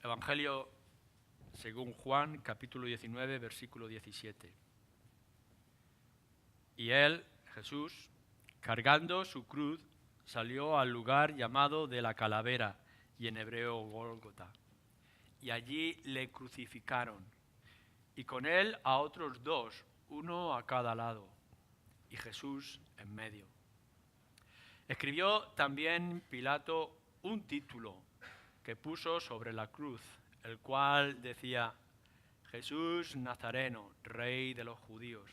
Evangelio según Juan, capítulo 19, versículo 17. Y él, Jesús, cargando su cruz, salió al lugar llamado de la calavera, y en hebreo Gólgota. Y allí le crucificaron, y con él a otros dos, uno a cada lado, y Jesús en medio. Escribió también Pilato un título que puso sobre la cruz, el cual decía: Jesús Nazareno, Rey de los judíos.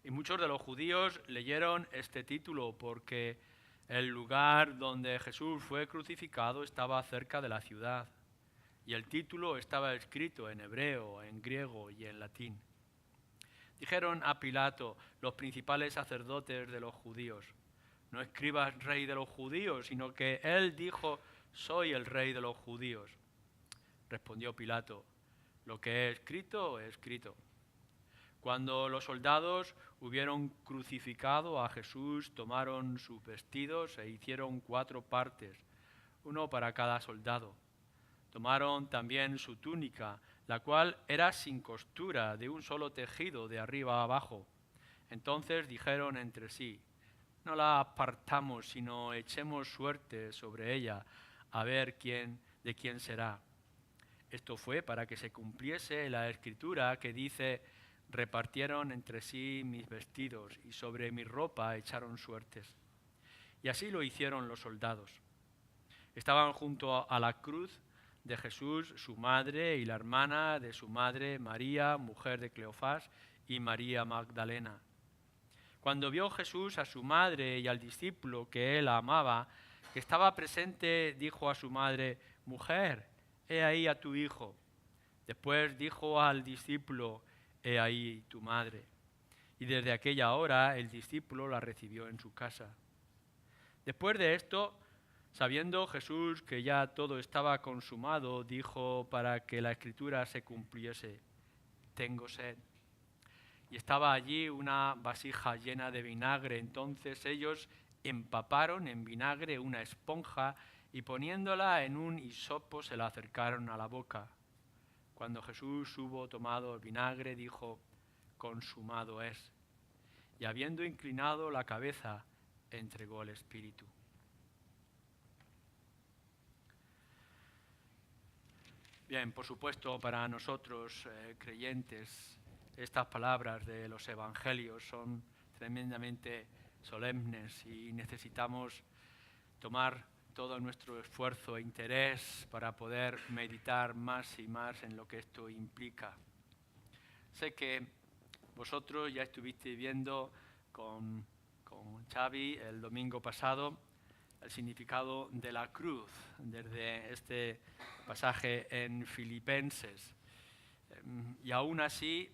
Y muchos de los judíos leyeron este título porque el lugar donde Jesús fue crucificado estaba cerca de la ciudad, y el título estaba escrito en hebreo, en griego y en latín. Dijeron a Pilato los principales sacerdotes de los judíos: no escribas Rey de los judíos, sino que él dijo: soy el Rey de los judíos. Respondió Pilato: lo que he escrito, he escrito. Cuando los soldados hubieron crucificado a Jesús, tomaron sus vestidos e hicieron 4 partes, uno para cada soldado. Tomaron también su túnica, la cual era sin costura, de un solo tejido de arriba a abajo. Entonces dijeron entre sí: no la apartamos, sino echemos suerte sobre ella, a ver de quién será. Esto fue para que se cumpliese la escritura que dice: repartieron entre sí mis vestidos, y sobre mi ropa echaron suertes. Y así lo hicieron los soldados. Estaban junto a la cruz de Jesús su madre y la hermana de su madre, María, mujer de Cleofás, y María Magdalena. Cuando vio Jesús a su madre y al discípulo que él amaba, que estaba presente, dijo a su madre: mujer, he ahí a tu hijo. Después dijo al discípulo: he ahí tu madre. Y desde aquella hora el discípulo la recibió en su casa. Después de esto, sabiendo Jesús que ya todo estaba consumado, dijo, para que la escritura se cumpliese: tengo sed. Y estaba allí una vasija llena de vinagre. Entonces ellos empaparon en vinagre una esponja y poniéndola en un hisopo se la acercaron a la boca. Cuando Jesús hubo tomado el vinagre, dijo: consumado es. Y habiendo inclinado la cabeza, entregó el espíritu. Bien, por supuesto, para nosotros creyentes, estas palabras de los evangelios son tremendamente solemnes y necesitamos tomar todo nuestro esfuerzo e interés para poder meditar más y más en lo que esto implica. Sé que vosotros ya estuvisteis viendo con Xavi el domingo pasado el significado de la cruz desde este pasaje en Filipenses. Y aún así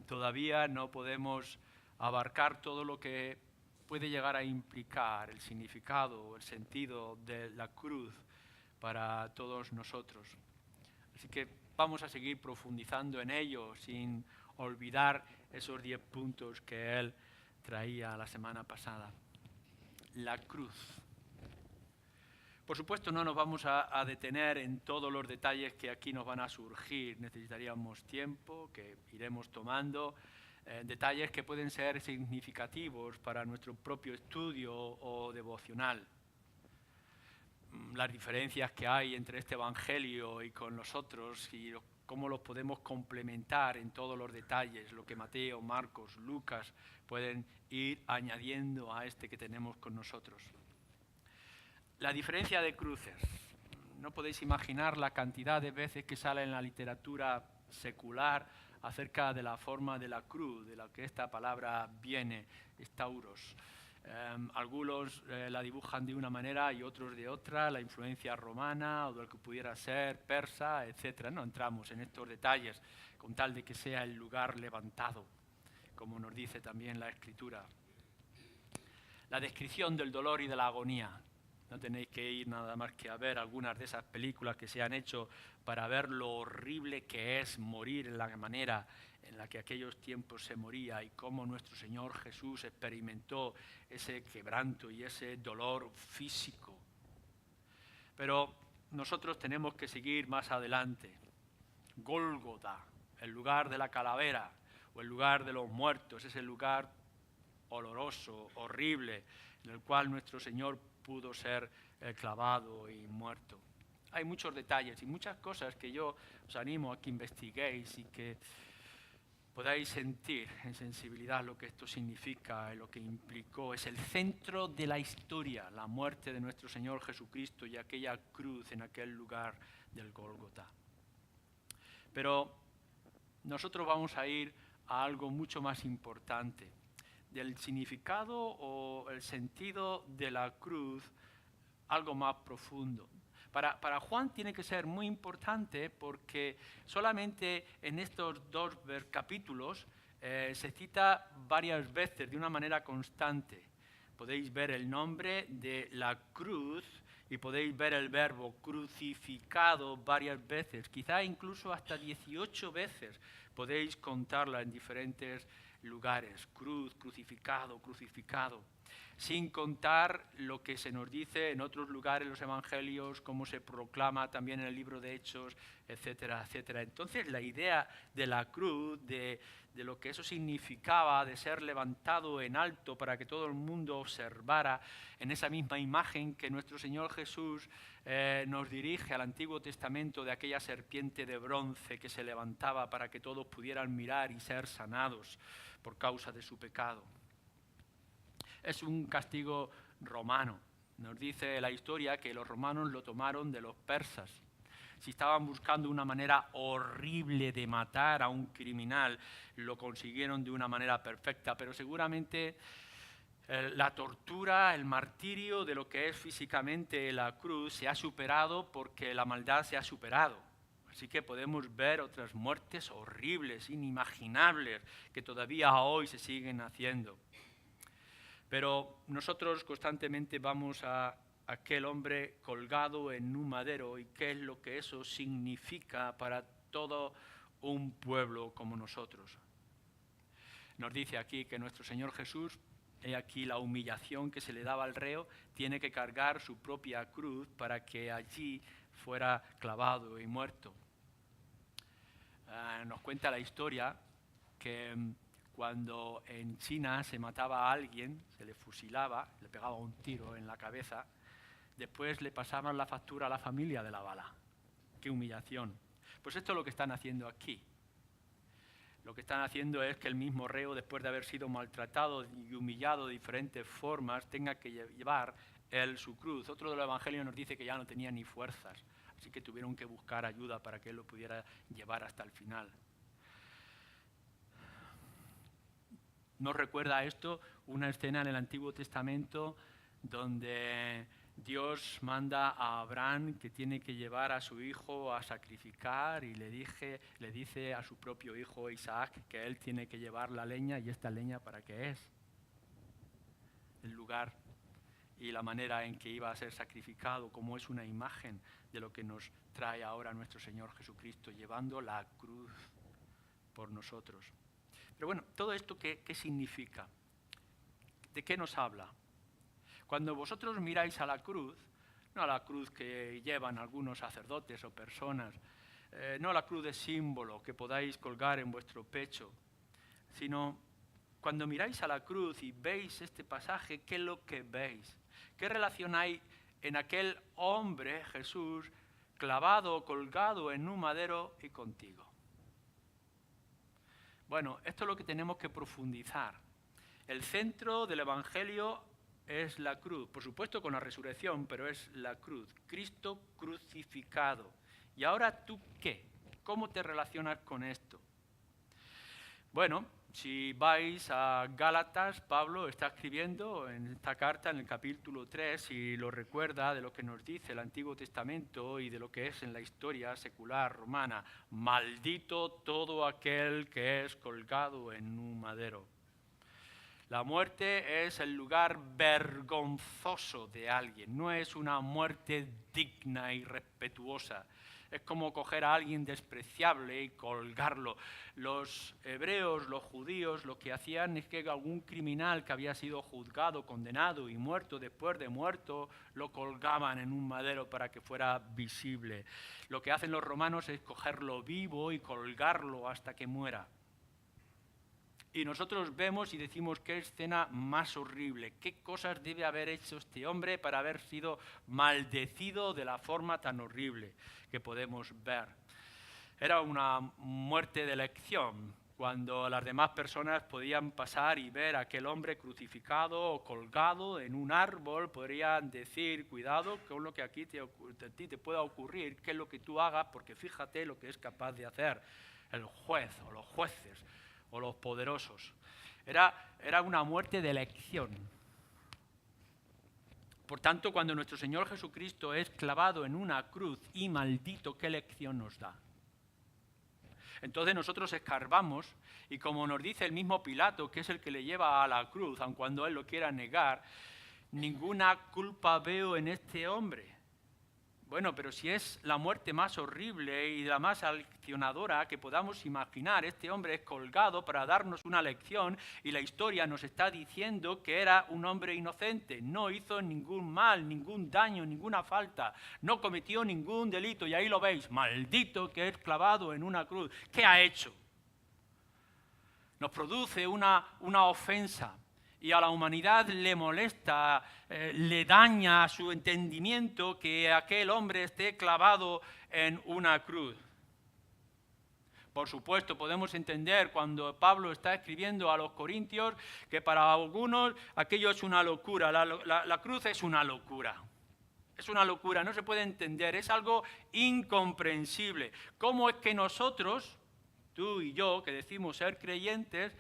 todavía no podemos abarcar todo lo que puede llegar a implicar el significado, el sentido de la cruz para todos nosotros. Así que vamos a seguir profundizando en ello sin olvidar esos 10 puntos que él traía la semana pasada. La cruz. Por supuesto, no nos vamos a detener en todos los detalles que aquí nos van a surgir. Necesitaríamos tiempo que iremos tomando, detalles que pueden ser significativos para nuestro propio estudio o devocional. Las diferencias que hay entre este evangelio y con los otros y cómo los podemos complementar en todos los detalles, lo que Mateo, Marcos, Lucas pueden ir añadiendo a este que tenemos con nosotros. La diferencia de cruces. No podéis imaginar la cantidad de veces que sale en la literatura secular acerca de la forma de la cruz, de la que esta palabra viene, estauros. Algunos la dibujan de una manera y otros de otra, la influencia romana o de lo que pudiera ser persa, etc. No entramos en estos detalles con tal de que sea el lugar levantado, como nos dice también la Escritura. La descripción del dolor y de la agonía. No tenéis que ir nada más que a ver algunas de esas películas que se han hecho para ver lo horrible que es morir en la manera en la que aquellos tiempos se moría y cómo nuestro Señor Jesús experimentó ese quebranto y ese dolor físico. Pero nosotros tenemos que seguir más adelante. Gólgota, el lugar de la calavera o el lugar de los muertos, es el lugar oloroso, horrible, en el cual nuestro Señor pudo ser clavado y muerto. Hay muchos detalles y muchas cosas que yo os animo a que investiguéis y que podáis sentir en sensibilidad lo que esto significa, lo que implicó. Es el centro de la historia, la muerte de nuestro Señor Jesucristo y aquella cruz en aquel lugar del Gólgota. Pero nosotros vamos a ir a algo mucho más importante, del significado o el sentido de la cruz, algo más profundo. Para Juan tiene que ser muy importante porque solamente en estos dos capítulos se cita varias veces de una manera constante. Podéis ver el nombre de la cruz y podéis ver el verbo crucificado varias veces, quizá incluso hasta 18 veces podéis contarla en diferentes lugares. Cruz, crucificado, crucificado. Sin contar lo que se nos dice en otros lugares, los evangelios, cómo se proclama también en el libro de Hechos, etcétera, etcétera. Entonces la idea de la cruz, de lo que eso significaba, de ser levantado en alto para que todo el mundo observara en esa misma imagen que nuestro Señor Jesús nos dirige al Antiguo Testamento de aquella serpiente de bronce que se levantaba para que todos pudieran mirar y ser sanados por causa de su pecado. Es un castigo romano. Nos dice la historia que los romanos lo tomaron de los persas. Si estaban buscando una manera horrible de matar a un criminal, lo consiguieron de una manera perfecta, pero seguramente la tortura, el martirio de lo que es físicamente la cruz se ha superado porque la maldad se ha superado. Así que podemos ver otras muertes horribles, inimaginables, que todavía hoy se siguen haciendo. Pero nosotros constantemente vamos a aquel hombre colgado en un madero y qué es lo que eso significa para todo un pueblo como nosotros. Nos dice aquí que nuestro Señor Jesús, he aquí la humillación que se le daba al reo, tiene que cargar su propia cruz para que allí fuera clavado y muerto. Nos cuenta la historia que cuando en China se mataba a alguien, se le fusilaba, le pegaba un tiro en la cabeza, después le pasaban la factura a la familia de la bala. ¡Qué humillación! Pues esto es lo que están haciendo aquí. Lo que están haciendo es que el mismo reo, después de haber sido maltratado y humillado de diferentes formas, tenga que llevar él su cruz. Otro de los evangelios nos dice que ya no tenía ni fuerzas, así que tuvieron que buscar ayuda para que él lo pudiera llevar hasta el final. ¿Nos recuerda esto una escena en el Antiguo Testamento donde Dios manda a Abraham que tiene que llevar a su hijo a sacrificar y le dice a su propio hijo Isaac que él tiene que llevar la leña? ¿Y esta leña para qué es? El lugar y la manera en que iba a ser sacrificado, como es una imagen de lo que nos trae ahora nuestro Señor Jesucristo, llevando la cruz por nosotros. Pero bueno, ¿todo esto qué significa? ¿De qué nos habla? Cuando vosotros miráis a la cruz, no a la cruz que llevan algunos sacerdotes o personas, no la cruz de símbolo que podáis colgar en vuestro pecho, sino cuando miráis a la cruz y veis este pasaje, ¿qué es lo que veis? ¿Qué relación hay en aquel hombre, Jesús, clavado, colgado en un madero y contigo? Bueno, esto es lo que tenemos que profundizar. El centro del Evangelio es la cruz, por supuesto con la resurrección, pero es la cruz, Cristo crucificado. ¿Y ahora tú qué? ¿Cómo te relacionas con esto? Bueno, si vais a Gálatas, Pablo está escribiendo en esta carta, en el capítulo 3, y lo recuerda de lo que nos dice el Antiguo Testamento y de lo que es en la historia secular romana. Maldito todo aquel que es colgado en un madero. La muerte es el lugar vergonzoso de alguien, no es una muerte digna y respetuosa. Es como coger a alguien despreciable y colgarlo. Los hebreos, los judíos, lo que hacían es que algún criminal que había sido juzgado, condenado y muerto, después de muerto, lo colgaban en un madero para que fuera visible. Lo que hacen los romanos es cogerlo vivo y colgarlo hasta que muera. Y nosotros vemos y decimos, qué escena más horrible, qué cosas debe haber hecho este hombre para haber sido maldecido de la forma tan horrible que podemos ver. Era una muerte de elección, cuando las demás personas podían pasar y ver a aquel hombre crucificado o colgado en un árbol, podrían decir, cuidado con lo que aquí a ti te pueda ocurrir, qué es lo que tú hagas, porque fíjate lo que es capaz de hacer el juez o los jueces o los poderosos. Era una muerte de elección. Por tanto, cuando nuestro Señor Jesucristo es clavado en una cruz, y maldito, ¿qué lección nos da? Entonces nosotros escarbamos, y como nos dice el mismo Pilato, que es el que le lleva a la cruz, aun cuando él lo quiera negar, ninguna culpa veo en este hombre. Bueno, pero si es la muerte más horrible y la más aleccionadora que podamos imaginar, este hombre es colgado para darnos una lección y la historia nos está diciendo que era un hombre inocente, no hizo ningún mal, ningún daño, ninguna falta, no cometió ningún delito y ahí lo veis, maldito que es clavado en una cruz. ¿Qué ha hecho? Nos produce una ofensa. Y a la humanidad le molesta, le daña su entendimiento que aquel hombre esté clavado en una cruz. Por supuesto, podemos entender cuando Pablo está escribiendo a los corintios que para algunos aquello es una locura, la cruz es una locura. Es una locura, no se puede entender, es algo incomprensible. ¿Cómo es que nosotros, tú y yo, que decimos ser creyentes,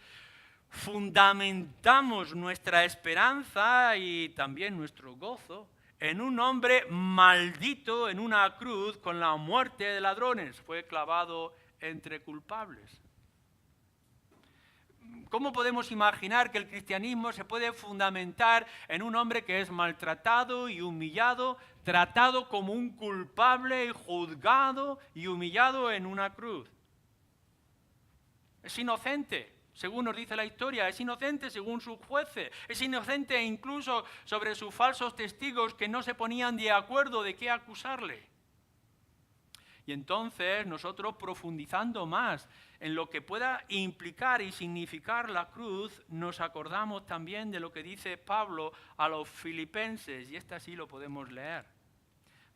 fundamentamos nuestra esperanza y también nuestro gozo en un hombre maldito en una cruz con la muerte de ladrones? Fue clavado entre culpables. ¿Cómo podemos imaginar que el cristianismo se puede fundamentar en un hombre que es maltratado y humillado, tratado como un culpable y juzgado y humillado en una cruz? Es inocente, según nos dice la historia, es inocente según sus jueces, es inocente incluso sobre sus falsos testigos que no se ponían de acuerdo de qué acusarle. Y entonces nosotros, profundizando más en lo que pueda implicar y significar la cruz, nos acordamos también de lo que dice Pablo a los filipenses, y este sí lo podemos leer.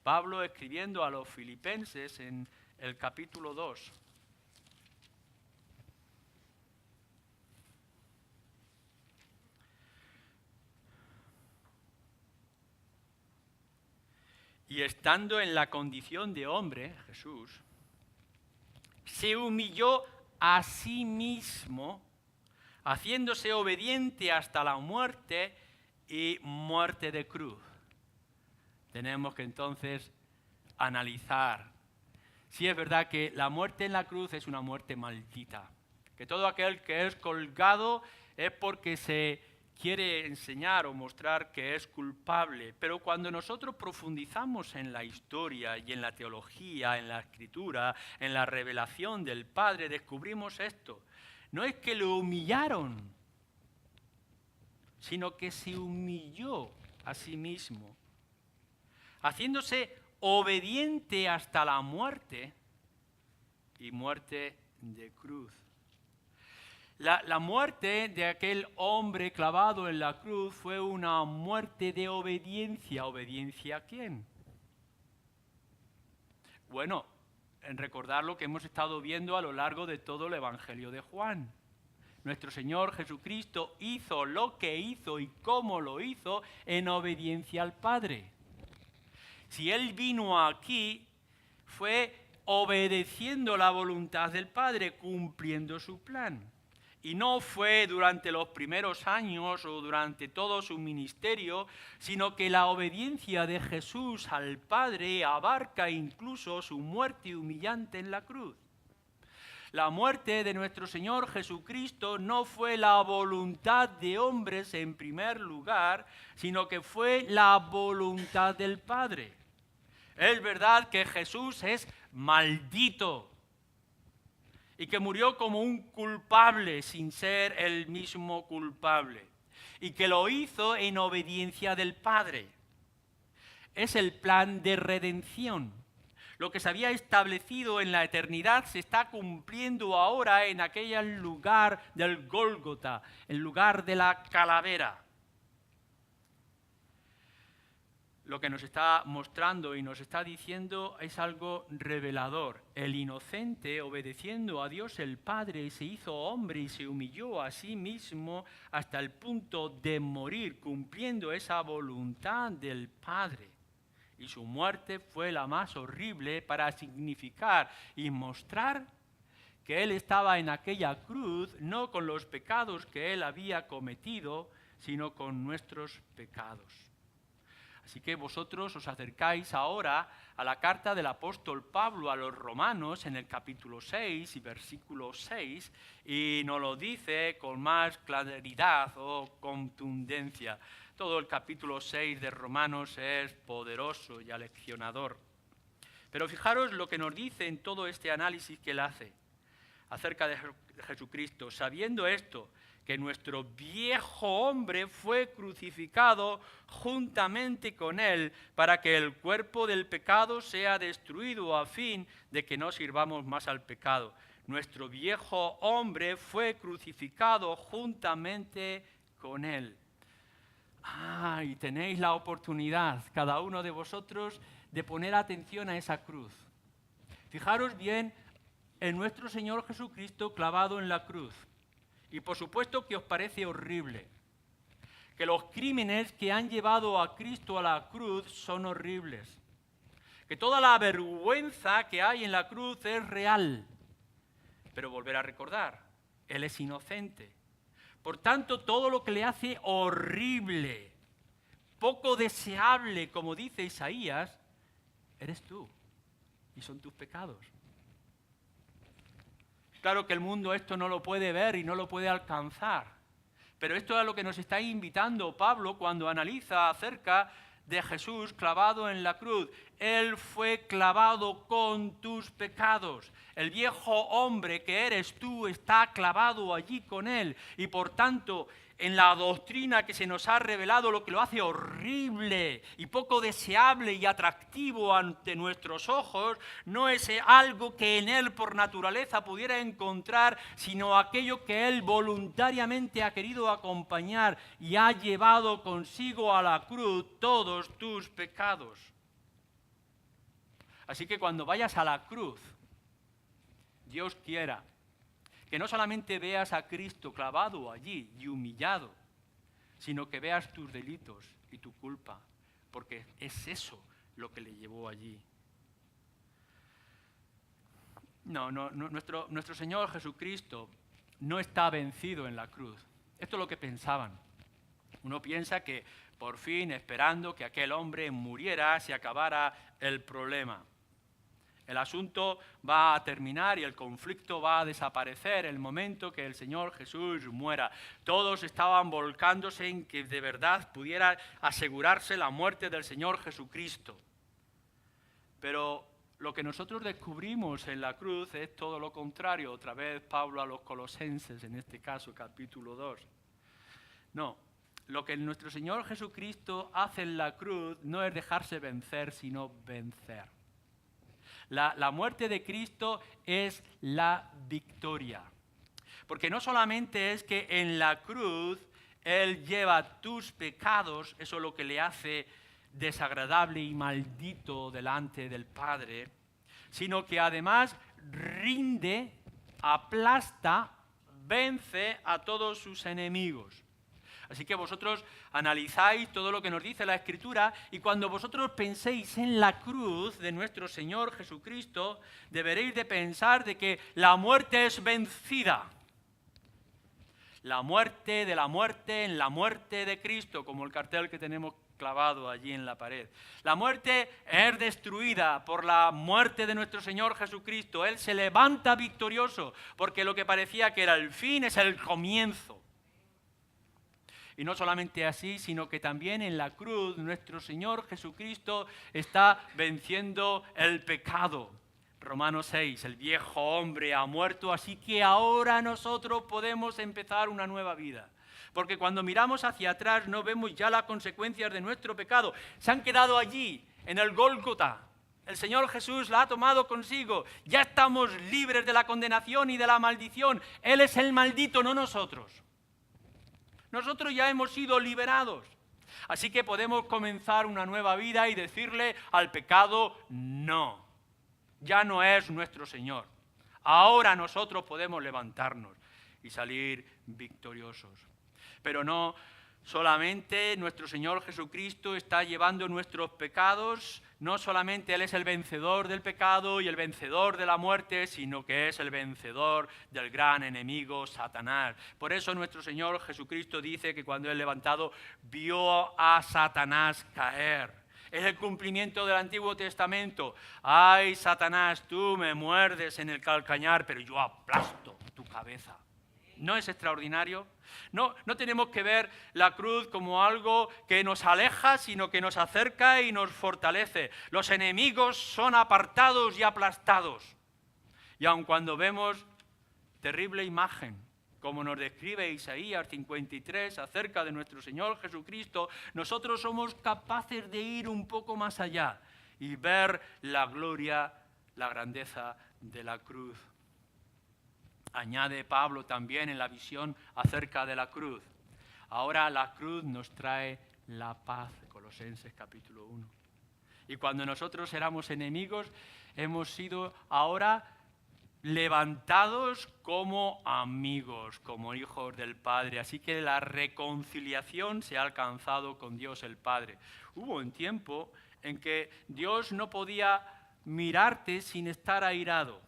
Pablo escribiendo a los filipenses en el capítulo 2. Y estando en la condición de hombre, Jesús, se humilló a sí mismo, haciéndose obediente hasta la muerte y muerte de cruz. Tenemos que entonces analizar si es verdad que la muerte en la cruz es una muerte maldita, que todo aquel que es colgado es porque se quiere enseñar o mostrar que es culpable, pero cuando nosotros profundizamos en la historia y en la teología, en la escritura, en la revelación del Padre, descubrimos esto. No es que lo humillaron, sino que se humilló a sí mismo, haciéndose obediente hasta la muerte y muerte de cruz. La muerte de aquel hombre clavado en la cruz fue una muerte de obediencia. ¿Obediencia a quién? Bueno, en recordar lo que hemos estado viendo a lo largo de todo el Evangelio de Juan. Nuestro Señor Jesucristo hizo lo que hizo y cómo lo hizo en obediencia al Padre. Si Él vino aquí, fue obedeciendo la voluntad del Padre, cumpliendo su plan. Y no fue durante los primeros años o durante todo su ministerio, sino que la obediencia de Jesús al Padre abarca incluso su muerte humillante en la cruz. La muerte de nuestro Señor Jesucristo no fue la voluntad de hombres en primer lugar, sino que fue la voluntad del Padre. Es verdad que Jesús es maldito y que murió como un culpable sin ser el mismo culpable y que lo hizo en obediencia del Padre. Es el plan de redención. Lo que se había establecido en la eternidad se está cumpliendo ahora en aquel lugar del Gólgota, el lugar de la calavera. Lo que nos está mostrando y nos está diciendo es algo revelador. El inocente, obedeciendo a Dios el Padre, se hizo hombre y se humilló a sí mismo hasta el punto de morir, cumpliendo esa voluntad del Padre. Y su muerte fue la más horrible para significar y mostrar que Él estaba en aquella cruz no con los pecados que Él había cometido, sino con nuestros pecados. Así que vosotros os acercáis ahora a la carta del apóstol Pablo a los romanos en el capítulo 6 y versículo 6 y nos lo dice con más claridad o contundencia. Todo el capítulo 6 de Romanos es poderoso y aleccionador. Pero fijaros lo que nos dice en todo este análisis que él hace acerca de Jesucristo. Sabiendo esto, que nuestro viejo hombre fue crucificado juntamente con él para que el cuerpo del pecado sea destruido a fin de que no sirvamos más al pecado. Nuestro viejo hombre fue crucificado juntamente con él. Y tenéis la oportunidad, cada uno de vosotros, de poner atención a esa cruz. Fijaros bien en nuestro Señor Jesucristo clavado en la cruz. Y por supuesto que os parece horrible, que los crímenes que han llevado a Cristo a la cruz son horribles, que toda la vergüenza que hay en la cruz es real. Pero volver a recordar, Él es inocente. Por tanto, todo lo que le hace horrible, poco deseable, como dice Isaías, eres tú y son tus pecados. Claro que el mundo esto no lo puede ver y no lo puede alcanzar, pero esto es a lo que nos está invitando Pablo cuando analiza acerca de Jesús clavado en la cruz. Él fue clavado con tus pecados. El viejo hombre que eres tú está clavado allí con él. Y por tanto, en la doctrina que se nos ha revelado, lo que lo hace horrible y poco deseable y atractivo ante nuestros ojos, no es algo que en él por naturaleza pudiera encontrar, sino aquello que él voluntariamente ha querido acompañar y ha llevado consigo a la cruz todos tus pecados. Así que cuando vayas a la cruz, Dios quiera que no solamente veas a Cristo clavado allí y humillado, sino que veas tus delitos y tu culpa, porque es eso lo que le llevó allí. Nuestro Señor Jesucristo no está vencido en la cruz. Esto es lo que pensaban. Uno piensa que por fin, esperando que aquel hombre muriera, se acabara el problema. El asunto va a terminar y el conflicto va a desaparecer el momento que el Señor Jesús muera. Todos estaban volcándose en que de verdad pudiera asegurarse la muerte del Señor Jesucristo. Pero lo que nosotros descubrimos en la cruz es todo lo contrario. Otra vez Pablo a los Colosenses, en este caso capítulo 2. No, lo que nuestro Señor Jesucristo hace en la cruz no es dejarse vencer, sino vencer. La muerte de Cristo es la victoria. Porque no solamente es que en la cruz Él lleva tus pecados, eso es lo que le hace desagradable y maldito delante del Padre, sino que además rinde, aplasta, vence a todos sus enemigos. Así que vosotros analizáis todo lo que nos dice la Escritura y cuando vosotros penséis en la cruz de nuestro Señor Jesucristo, deberéis de pensar de que la muerte es vencida. La muerte de la muerte en la muerte de Cristo, como el cartel que tenemos clavado allí en la pared. La muerte es destruida por la muerte de nuestro Señor Jesucristo. Él se levanta victorioso porque lo que parecía que era el fin es el comienzo. Y no solamente así, sino que también en la cruz nuestro Señor Jesucristo está venciendo el pecado. Romanos 6, el viejo hombre ha muerto, así que ahora nosotros podemos empezar una nueva vida. Porque cuando miramos hacia atrás no vemos ya las consecuencias de nuestro pecado. Se han quedado allí, en el Gólgota. El Señor Jesús la ha tomado consigo. Ya estamos libres de la condenación y de la maldición. Él es el maldito, no nosotros. Nosotros ya hemos sido liberados. Así que podemos comenzar una nueva vida y decirle al pecado no. Ya no es nuestro Señor. Ahora nosotros podemos levantarnos y salir victoriosos. Pero no solamente nuestro Señor Jesucristo está llevando nuestros pecados, no solamente Él es el vencedor del pecado y el vencedor de la muerte, sino que es el vencedor del gran enemigo Satanás. Por eso nuestro Señor Jesucristo dice que cuando Él levantado vio a Satanás caer. Es el cumplimiento del Antiguo Testamento. Ay, Satanás, tú me muerdes en el calcañar, pero yo aplasto tu cabeza. ¿No es extraordinario? No tenemos que ver la cruz como algo que nos aleja, sino que nos acerca y nos fortalece. Los enemigos son apartados y aplastados. Y aun cuando vemos terrible imagen, como nos describe Isaías 53 acerca de nuestro Señor Jesucristo, nosotros somos capaces de ir un poco más allá y ver la gloria, la grandeza de la cruz. Añade Pablo también en la visión acerca de la cruz. Ahora la cruz nos trae la paz, Colosenses capítulo 1. Y cuando nosotros éramos enemigos, hemos sido ahora levantados como amigos, como hijos del Padre. Así que la reconciliación se ha alcanzado con Dios el Padre. Hubo un tiempo en que Dios no podía mirarte sin estar airado.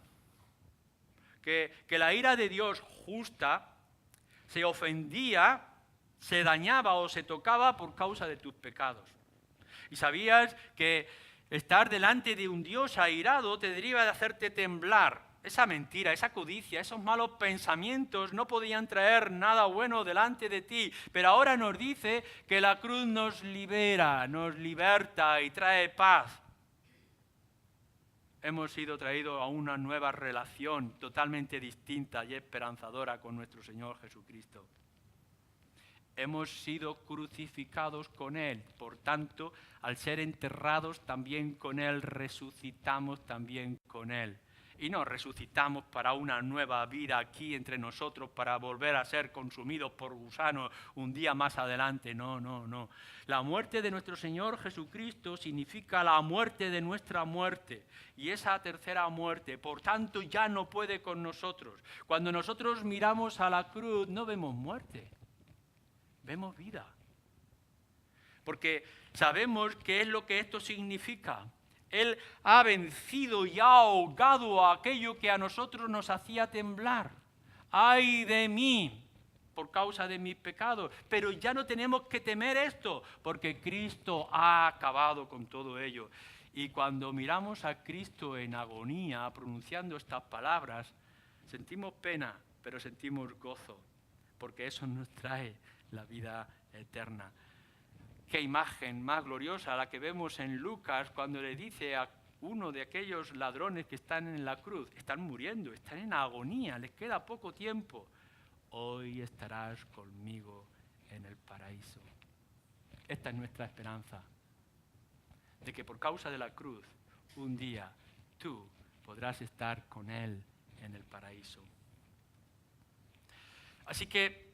Que la ira de Dios justa se ofendía, se dañaba o se tocaba por causa de tus pecados. Y sabías que estar delante de un Dios airado te deriva de hacerte temblar. Esa mentira, esa codicia, esos malos pensamientos no podían traer nada bueno delante de ti. Pero ahora nos dice que la cruz nos libera, nos liberta y trae paz. Hemos sido traídos a una nueva relación totalmente distinta y esperanzadora con nuestro Señor Jesucristo. Hemos sido crucificados con Él. Por tanto, al ser enterrados también con Él, resucitamos también con Él. Y no resucitamos para una nueva vida aquí entre nosotros, para volver a ser consumidos por gusanos un día más adelante. No. La muerte de nuestro Señor Jesucristo significa la muerte de nuestra muerte. Y esa tercera muerte, por tanto, ya no puede con nosotros. Cuando nosotros miramos a la cruz, no vemos muerte, vemos vida. Porque sabemos qué es lo que esto significa. Él ha vencido y ha ahogado a aquello que a nosotros nos hacía temblar. ¡Ay de mí! Por causa de mis pecados. Pero ya no tenemos que temer esto, porque Cristo ha acabado con todo ello. Y cuando miramos a Cristo en agonía, pronunciando estas palabras, sentimos pena, pero sentimos gozo, porque eso nos trae la vida eterna. Qué imagen más gloriosa la que vemos en Lucas cuando le dice a uno de aquellos ladrones que están en la cruz, están muriendo, están en agonía, les queda poco tiempo. Hoy estarás conmigo en el paraíso. Esta es nuestra esperanza, de que por causa de la cruz, un día tú podrás estar con Él en el paraíso. Así que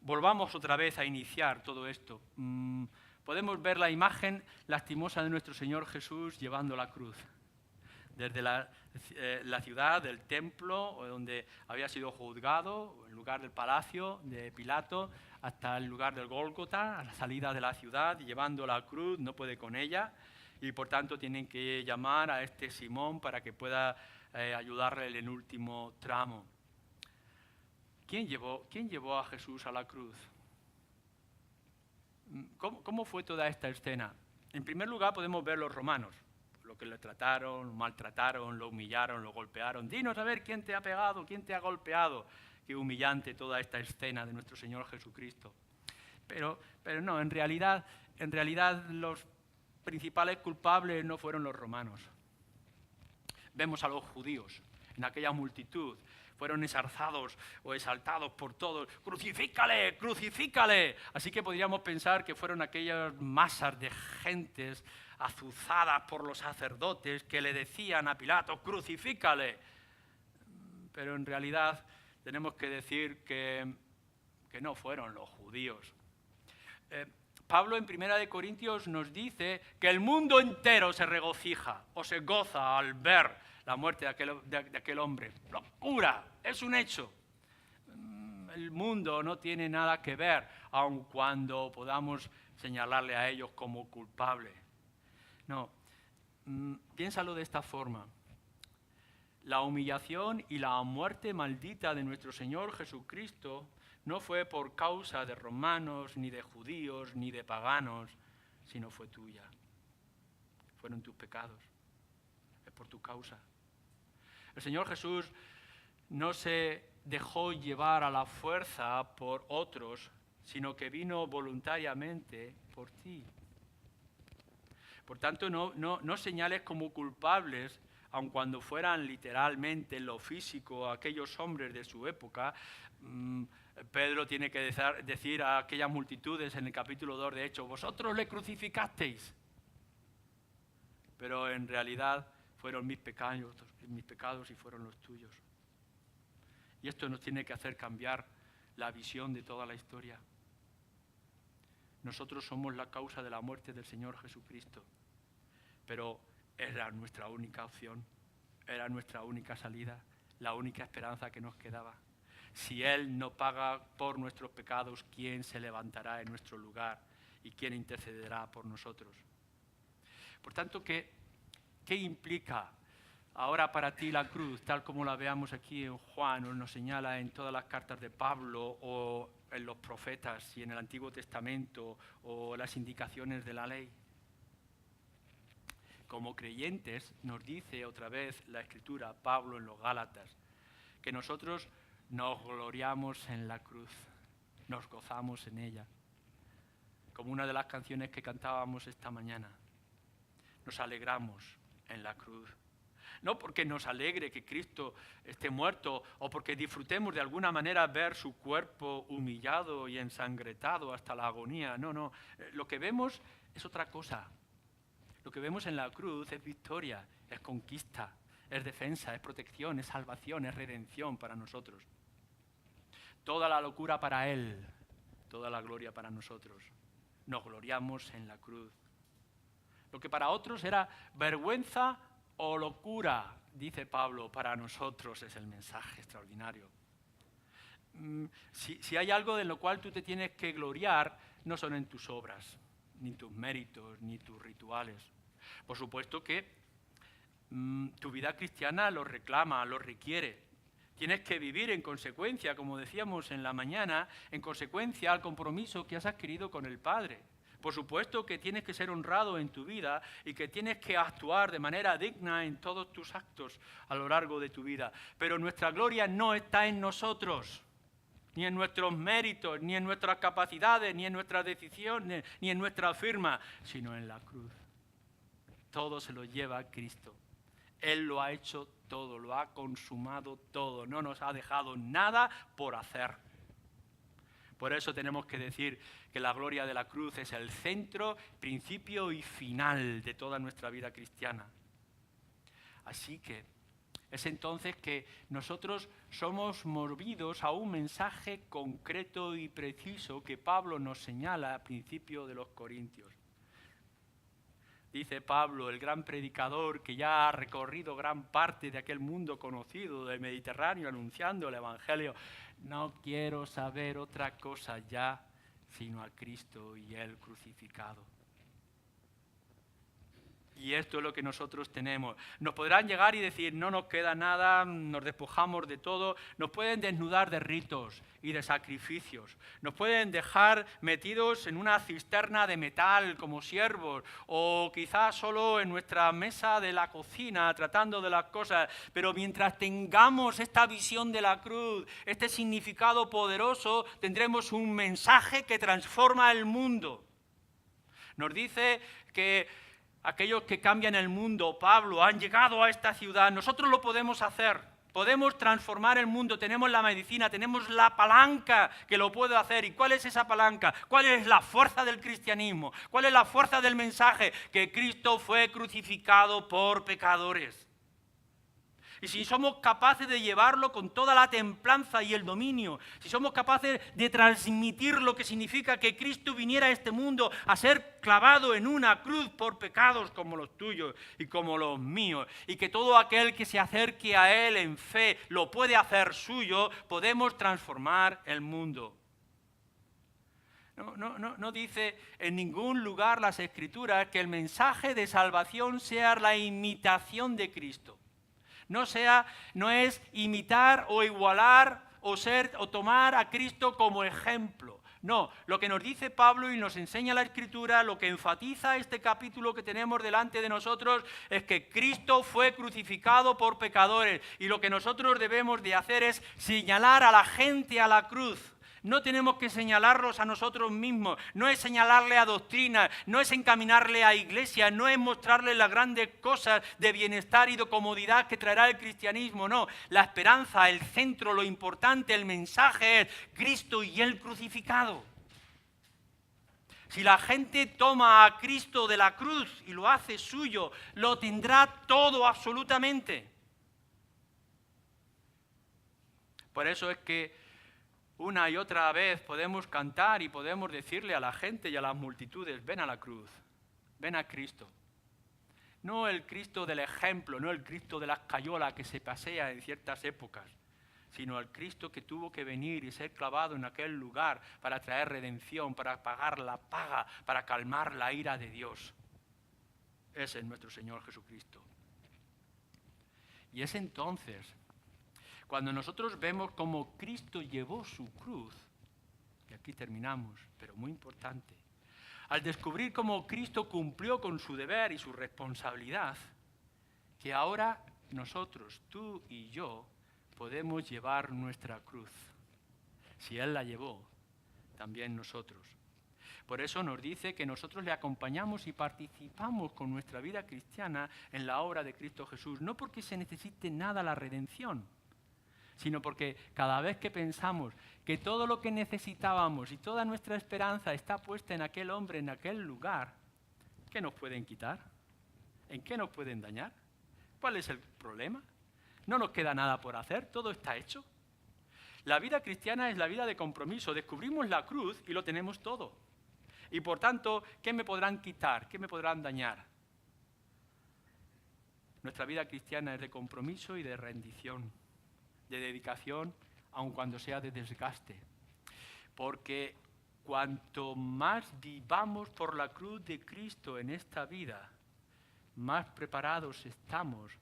volvamos otra vez a iniciar todo esto. Podemos ver la imagen lastimosa de nuestro Señor Jesús llevando la cruz. Desde la ciudad del templo, donde había sido juzgado, el lugar del palacio de Pilato, hasta el lugar del Gólgota, a la salida de la ciudad, llevando la cruz, no puede con ella, y por tanto tienen que llamar a este Simón para que pueda ayudarle en el último tramo. ¿Quién llevó a Jesús a la cruz? ¿Cómo fue toda esta escena? En primer lugar podemos ver los romanos, lo que le trataron, lo maltrataron, lo humillaron, lo golpearon. Dinos a ver quién te ha pegado, quién te ha golpeado. Qué humillante toda esta escena de nuestro Señor Jesucristo. Pero no, en realidad los principales culpables no fueron los romanos. Vemos a los judíos en aquella multitud, fueron exalzados o exaltados por todos. ¡Crucifícale! ¡Crucifícale! Así que podríamos pensar que fueron aquellas masas de gentes azuzadas por los sacerdotes que le decían a Pilato, ¡crucifícale! Pero en realidad tenemos que decir que no fueron los judíos. Pablo en 1 Corintios nos dice que el mundo entero se regocija o se goza al ver la muerte de aquel hombre. ¡Locura! Es un hecho. El mundo no tiene nada que ver, aun cuando podamos señalarle a ellos como culpable. No, piénsalo de esta forma. La humillación y la muerte maldita de nuestro Señor Jesucristo no fue por causa de romanos, ni de judíos, ni de paganos, sino fue tuya. Fueron tus pecados. Es por tu causa. El Señor Jesús no se dejó llevar a la fuerza por otros, sino que vino voluntariamente por ti. Por tanto, no señales como culpables, aun cuando fueran literalmente en lo físico aquellos hombres de su época. Pedro tiene que decir a aquellas multitudes en el capítulo 2 de Hechos, vosotros le crucificasteis, pero en realidad fueron mis pecados y fueron los tuyos. Y esto nos tiene que hacer cambiar la visión de toda la historia. Nosotros somos la causa de la muerte del Señor Jesucristo, pero era nuestra única opción, era nuestra única salida, la única esperanza que nos quedaba. Si Él no paga por nuestros pecados, ¿quién se levantará en nuestro lugar y quién intercederá por nosotros? Por tanto, ¿qué implica ahora para ti la cruz, tal como la veamos aquí en Juan, o nos señala en todas las cartas de Pablo, o en los profetas y en el Antiguo Testamento, o las indicaciones de la ley? Como creyentes, nos dice otra vez la Escritura, Pablo en los Gálatas, que nosotros nos gloriamos en la cruz, nos gozamos en ella. Como una de las canciones que cantábamos esta mañana, nos alegramos en la cruz. No porque nos alegre que Cristo esté muerto o porque disfrutemos de alguna manera ver su cuerpo humillado y ensangretado hasta la agonía. No. Lo que vemos es otra cosa. Lo que vemos en la cruz es victoria, es conquista, es defensa, es protección, es salvación, es redención para nosotros. Toda la locura para Él, toda la gloria para nosotros. Nos gloriamos en la cruz. Lo que para otros era vergüenza o locura, dice Pablo, para nosotros es el mensaje extraordinario. Si hay algo en lo cual tú te tienes que gloriar, no son en tus obras, ni tus méritos, ni tus rituales. Por supuesto que tu vida cristiana lo reclama, lo requiere. Tienes que vivir en consecuencia, como decíamos en la mañana, en consecuencia al compromiso que has adquirido con el Padre. Por supuesto que tienes que ser honrado en tu vida y que tienes que actuar de manera digna en todos tus actos a lo largo de tu vida. Pero nuestra gloria no está en nosotros, ni en nuestros méritos, ni en nuestras capacidades, ni en nuestras decisiones, ni en nuestra firma, sino en la cruz. Todo se lo lleva Cristo. Él lo ha hecho todo, lo ha consumado todo, no nos ha dejado nada por hacer. Por eso tenemos que decir que la gloria de la cruz es el centro, principio y final de toda nuestra vida cristiana. Así que es entonces que nosotros somos movidos a un mensaje concreto y preciso que Pablo nos señala al principio de los Corintios. Dice Pablo, el gran predicador que ya ha recorrido gran parte de aquel mundo conocido del Mediterráneo anunciando el Evangelio, no quiero saber otra cosa ya sino a Cristo y Él crucificado. Y esto es lo que nosotros tenemos. Nos podrán llegar y decir, no nos queda nada, nos despojamos de todo. Nos pueden desnudar de ritos y de sacrificios. Nos pueden dejar metidos en una cisterna de metal como siervos, o quizás solo en nuestra mesa de la cocina tratando de las cosas. Pero mientras tengamos esta visión de la cruz, este significado poderoso, tendremos un mensaje que transforma el mundo. Nos dice que aquellos que cambian el mundo, Pablo, han llegado a esta ciudad. Nosotros lo podemos hacer. Podemos transformar el mundo. Tenemos la medicina, tenemos la palanca que lo puede hacer. ¿Y cuál es esa palanca? ¿Cuál es la fuerza del cristianismo? ¿Cuál es la fuerza del mensaje? Que Cristo fue crucificado por pecadores. Y si somos capaces de llevarlo con toda la templanza y el dominio, si somos capaces de transmitir lo que significa que Cristo viniera a este mundo a ser clavado en una cruz por pecados como los tuyos y como los míos, y que todo aquel que se acerque a Él en fe lo puede hacer suyo, podemos transformar el mundo. No dice en ningún lugar las Escrituras que el mensaje de salvación sea la imitación de Cristo. No es imitar o igualar o tomar a Cristo como ejemplo. No, lo que nos dice Pablo y nos enseña la Escritura, lo que enfatiza este capítulo que tenemos delante de nosotros, es que Cristo fue crucificado por pecadores, y lo que nosotros debemos de hacer es señalar a la gente a la cruz. No tenemos que señalarlos a nosotros mismos, no es señalarle a doctrina, no es encaminarle a iglesia, no es mostrarle las grandes cosas de bienestar y de comodidad que traerá el cristianismo, no. La esperanza, el centro, lo importante, el mensaje es Cristo y Él crucificado. Si la gente toma a Cristo de la cruz y lo hace suyo, lo tendrá todo absolutamente. Por eso es que una y otra vez podemos cantar y podemos decirle a la gente y a las multitudes, ven a la cruz, ven a Cristo. No el Cristo del ejemplo, no el Cristo de la escayola que se pasea en ciertas épocas, sino el Cristo que tuvo que venir y ser clavado en aquel lugar para traer redención, para pagar la paga, para calmar la ira de Dios. Ese es nuestro Señor Jesucristo. Y es entonces cuando nosotros vemos cómo Cristo llevó su cruz, y aquí terminamos, pero muy importante, al descubrir cómo Cristo cumplió con su deber y su responsabilidad, que ahora nosotros, tú y yo, podemos llevar nuestra cruz. Si Él la llevó, también nosotros. Por eso nos dice que nosotros le acompañamos y participamos con nuestra vida cristiana en la obra de Cristo Jesús, no porque se necesite nada la redención, sino porque cada vez que pensamos que todo lo que necesitábamos y toda nuestra esperanza está puesta en aquel hombre, en aquel lugar, ¿qué nos pueden quitar? ¿En qué nos pueden dañar? ¿Cuál es el problema? No nos queda nada por hacer, todo está hecho. La vida cristiana es la vida de compromiso. Descubrimos la cruz y lo tenemos todo. Y por tanto, ¿qué me podrán quitar? ¿Qué me podrán dañar? Nuestra vida cristiana es de compromiso y de rendición, de dedicación, aun cuando sea de desgaste. Porque cuanto más vivamos por la cruz de Cristo en esta vida, más preparados estamos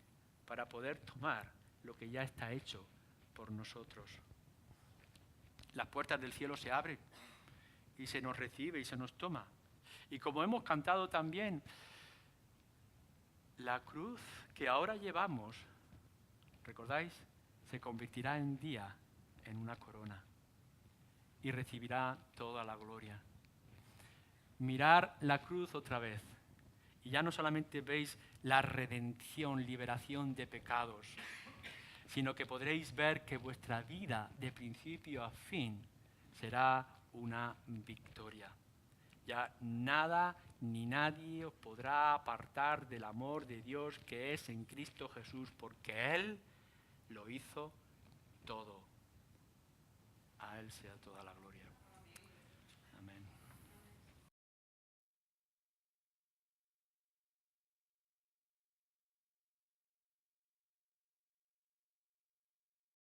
para poder tomar lo que ya está hecho por nosotros. Las puertas del cielo se abren y se nos recibe y se nos toma. Y como hemos cantado también, la cruz que ahora llevamos, ¿recordáis? Se convertirá en día en una corona y recibirá toda la gloria. Mirar la cruz otra vez y ya no solamente veis la redención, liberación de pecados, sino que podréis ver que vuestra vida de principio a fin será una victoria. Ya nada ni nadie os podrá apartar del amor de Dios que es en Cristo Jesús, porque Él lo hizo todo. A Él sea toda la gloria.